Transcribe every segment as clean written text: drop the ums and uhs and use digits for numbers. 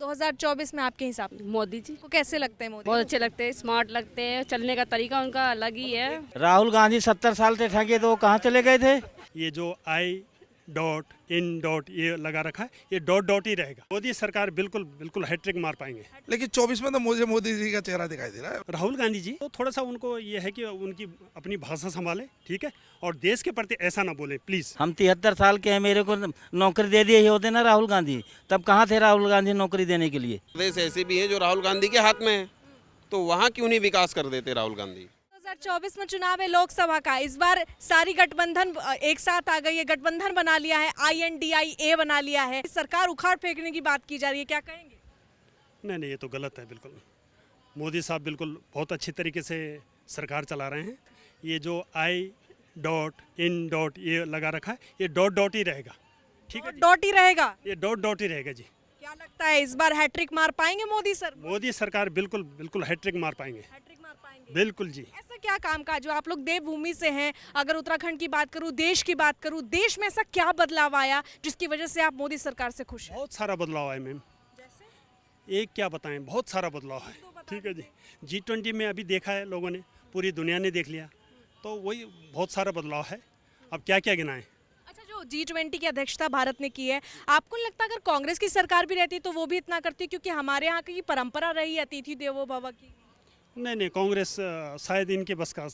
2024 में आपके हिसाब से मोदी जी को कैसे लगते हैं मोदी? बहुत अच्छे लगते हैं, स्मार्ट लगते हैं, चलने का तरीका उनका अलग ही है। राहुल गांधी 70 साल से ठगे तो वो कहाँ चले गए थे। ये जो I.in. ये लगा रखा है, ये डॉट ही रहेगा। मोदी सरकार बिल्कुल बिल्कुल हैट्रिक मार पाएंगे। लेकिन 24 में तो मुझे मोदी जी का चेहरा दिखाई दे रहा है। राहुल गांधी जी तो थोड़ा सा उनको ये है कि उनकी अपनी भाषा संभाले, ठीक है, और देश के प्रति ऐसा ना बोले प्लीज। हम 73 साल के हैं, मेरे को नौकरी दे दिए ही होते ना राहुल गांधी, तब कहाँ थे राहुल गांधी नौकरी देने के लिए। प्रदेश ऐसे भी है जो राहुल गांधी के हाथ में है, तो वहाँ क्यों नहीं विकास कर देते राहुल गांधी। 2024 में चुनाव है लोकसभा का। इस बार सारी गठबंधन एक साथ आ गई है, गठबंधन बना लिया है, INDIA बना लिया है। सरकार उखाड़ फेंकने की बात की जा रही है, क्या कहेंगे? नहीं, ये तो गलत है बिल्कुल। मोदी साहब बिल्कुल बहुत अच्छी तरीके से सरकार चला रहे हैं। ये जो I.in. ये लगा रखा है, ये डॉट ही रहेगा, ठीक है। डॉट ही रहेगा, ये डॉट ही रहेगा जी। क्या लगता है इस बार हैट्रिक मार पाएंगे मोदी सर? मोदी सरकार बिल्कुल बिल्कुल हैट्रिक मार पाएंगे, हैट्रिक मार पाएंगे बिल्कुल जी। ऐसा क्या काम काज जो आप लोग देवभूमि से हैं, अगर उत्तराखंड की बात करूं, देश की बात करूं, देश में ऐसा क्या बदलाव आया जिसकी वजह से आप मोदी सरकार से खुश हैं? बहुत सारा बदलाव है मैम, एक क्या बताएं, बहुत सारा बदलाव है, ठीक है जी। G20 में अभी देखा है लोगों ने, पूरी दुनिया ने देख लिया, तो वही बहुत सारा बदलाव है। अब क्या क्या गिनाएं। अच्छा, जो G20 की अध्यक्षता भारत ने की है, आपको नहीं लगता अगर कांग्रेस की सरकार भी रहती तो वो भी इतना करती? क्योंकि हमारे यहाँ की परंपरा रही है अतिथि देवो भव की। नहीं, कांग्रेस शायद इनके बस का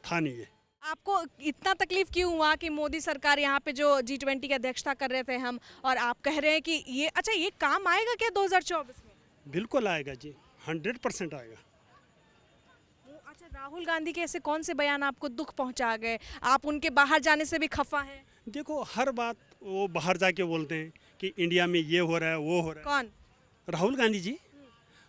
था नहीं है। आपको इतना तकलीफ क्यों हुआ कि मोदी सरकार यहाँ पे जो G20 की अध्यक्षता कर रहे थे हम, और आप कह रहे हैं कि ये अच्छा ये काम आएगा क्या 2024 में? बिल्कुल आएगा जी, 100% आएगा। अच्छा, राहुल गांधी के ऐसे कौन से बयान आपको दुख पहुंचा गए? आप उनके बाहर जाने से भी खफा हैं? देखो, हर बात वो बाहर जाके बोलते हैं कि इंडिया में ये हो रहा है, वो हो रहा है। कौन? राहुल गांधी जी।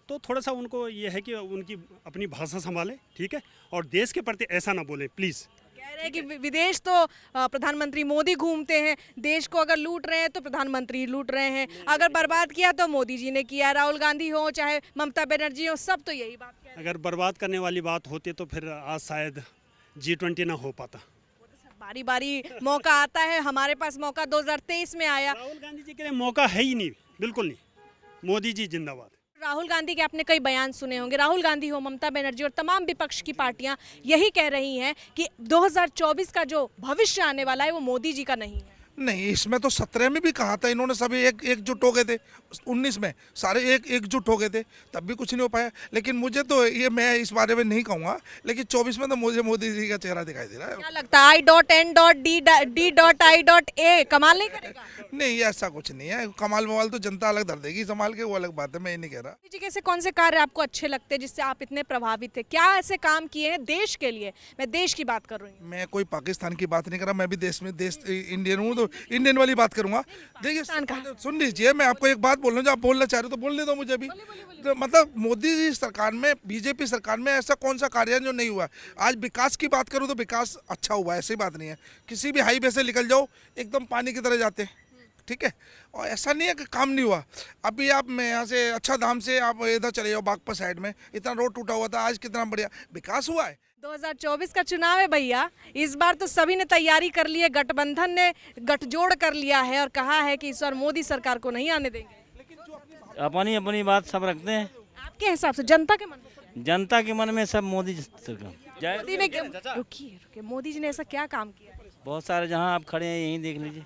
तो थोड़ा सा उनको ये है कि उनकी अपनी भाषा संभाले, ठीक है, और देश के प्रति ऐसा ना बोले प्लीज़। कह रहे हैं कि विदेश तो प्रधानमंत्री मोदी घूमते हैं, देश को अगर लूट रहे हैं तो प्रधानमंत्री लूट रहे हैं, अगर बर्बाद किया तो मोदी जी ने किया। राहुल गांधी हो चाहे ममता बनर्जी हो, सब तो यही बात कह रहे हैं। अगर बर्बाद करने वाली बात होती तो फिर आज शायद G20 ना हो पाता। बारी बारी मौका आता है, हमारे पास मौका 2023 में आया। राहुल गांधी जी के लिए मौका है ही नहीं, बिल्कुल नहीं। मोदी जी जिंदाबाद। राहुल गांधी के आपने कई बयान सुने होंगे, राहुल गांधी हो, ममता बनर्जी और तमाम विपक्ष की पार्टियां यही कह रही हैं कि 2024 का जो भविष्य आने वाला है वो मोदी जी का नहीं है। नहीं, इसमें तो 17 में भी कहा था इन्होंने, सभी एकजुट हो गए थे। 19 में सारे एकजुट हो गए थे, तब भी कुछ नहीं हो पाया। लेकिन मुझे तो ये, मैं इस बारे में नहीं कहूँगा, लेकिन 24 में तो मुझे मोदी जी का चेहरा दिखाई दे रहा है। क्या लगता है I.N.D.I.A कमाल नहीं करेगा? नहीं, ऐसा कुछ नहीं है। कमाल मवाल तो जनता अलग धर देगी संभाल के, वो अलग बात है, मैं ये नहीं कह रहा। जी, कैसे कौन से कार्य आपको अच्छे लगते हैं जिससे आप इतने प्रभावित थे? क्या ऐसे काम किए हैं देश के लिए? मैं देश की बात कर रही हूँ। मैं कोई पाकिस्तान की बात नहीं कर रहा, मैं भी देश इंडियन हूँ, तो इंडियन वाली बात करूंगा। देखिए, सुन लीजिए, मैं आपको एक बात बोल रहा हूँ, जो आप बोलना चाह रहे हो तो बोलने दो मुझे भी। तो मतलब मोदी जी सरकार में, बीजेपी सरकार में ऐसा कौन सा कार्य है जो नहीं हुआ? आज विकास की बात करूँ तो विकास अच्छा हुआ है, ऐसी बात नहीं है। किसी भी हाईवे से निकल जाओ एकदम पानी की तरह जाते हैं, ठीक है, और ऐसा नहीं है कि काम नहीं हुआ। अभी आप मैं यहाँ से अच्छा धाम से आप इधर चले जाओ बागपत साइड में, इतना रोड टूटा हुआ था, आज कितना बढ़िया विकास हुआ है। 2024 का चुनाव है भैया, इस बार तो सभी ने तैयारी कर ली है, गठबंधन ने गठजोड़ कर लिया है और कहा है कि इस बार मोदी सरकार को नहीं आने देंगे। अपनी अपनी बात सब रखते हैं। आपके हिसाब से जनता के मन में? जनता के मन में सब मोदी सरकार। मोदी ने रुकिए, मोदी जी ने ऐसा क्या काम किया? बहुत सारे, जहाँ आप खड़े हैं यहीं देख लीजिए,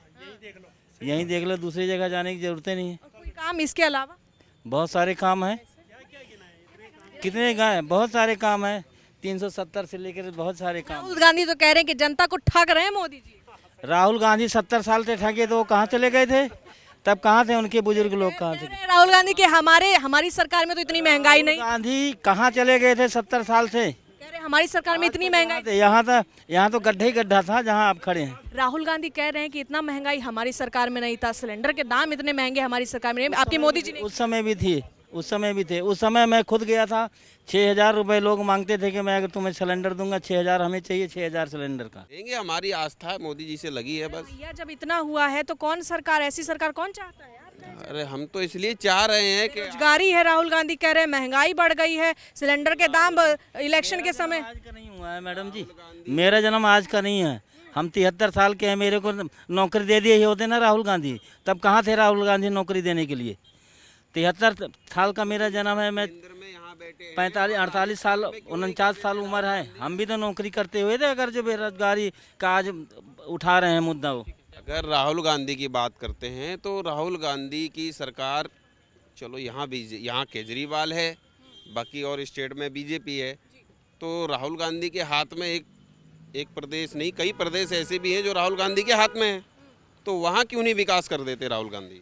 यहीं देख लो, दूसरी जगह जाने की जरूरत नहीं है। कोई काम इसके अलावा? बहुत सारे काम हैं। कितने गाय, बहुत सारे काम हैं, 370 से लेकर बहुत सारे काम। राहुल गांधी तो कह रहे हैं कि जनता को ठग रहे हैं मोदी जी। राहुल गांधी 70 साल से ठगे तो वो कहाँ चले गए थे, तब कहाँ थे उनके बुजुर्ग लोग, कहाँ थे? राहुल गांधी के हमारी सरकार में तो इतनी महंगाई नहीं। गांधी कहाँ चले गए थे 70 साल से? कह रहे हमारी सरकार में इतनी महंगाई। यहाँ तो गड्ढा ही गड्ढा था जहाँ आप खड़े हैं। राहुल गांधी कह रहे हैं कि इतना महंगाई हमारी सरकार में नहीं था, सिलेंडर के दाम इतने महंगे हमारी सरकार में नहीं। आपकी मोदी जी ने उस समय भी थी, उस समय भी थे। उस समय मैं खुद गया था, 6,000 रुपये लोग मांगते थे कि मैं अगर तुम्हें सिलेंडर दूंगा, 6,000 हमें चाहिए, 6,000 सिलेंडर का देंगे। हमारी आस्था मोदी जी से लगी है बस। भैया, जब इतना हुआ है तो कौन सरकार, ऐसी सरकार कौन चाहता है यार? अरे हम तो इसलिए चाह रहे हैं कि बेरोजगारी है, राहुल गांधी कह रहे हैं महंगाई बढ़ गई है, सिलेंडर के दाम इलेक्शन के समय। आज का नहीं हुआ है मैडम जी, मेरा जन्म आज का नहीं है। हम 73 साल के हैं, मेरे को नौकरी दे दिए ही होते ना राहुल गांधी, तब कहाँ थे राहुल गांधी नौकरी देने के लिए। 73 साल का मेरा जन्म है, मैं केंद्र में यहाँ बैठे हैं, 48 साल 49 साल उम्र है, हम भी तो नौकरी करते हुए थे। अगर जो बेरोजगारी का आज उठा रहे हैं मुद्दा वो, अगर राहुल गांधी की बात करते हैं तो राहुल गांधी की सरकार, चलो यहाँ केजरीवाल है, बाकी और स्टेट में बीजेपी है, तो राहुल गांधी के हाथ में एक प्रदेश नहीं, कई प्रदेश ऐसे भी हैं जो राहुल गांधी के हाथ में हैं, तो वहाँ क्यों नहीं विकास कर देते राहुल गांधी?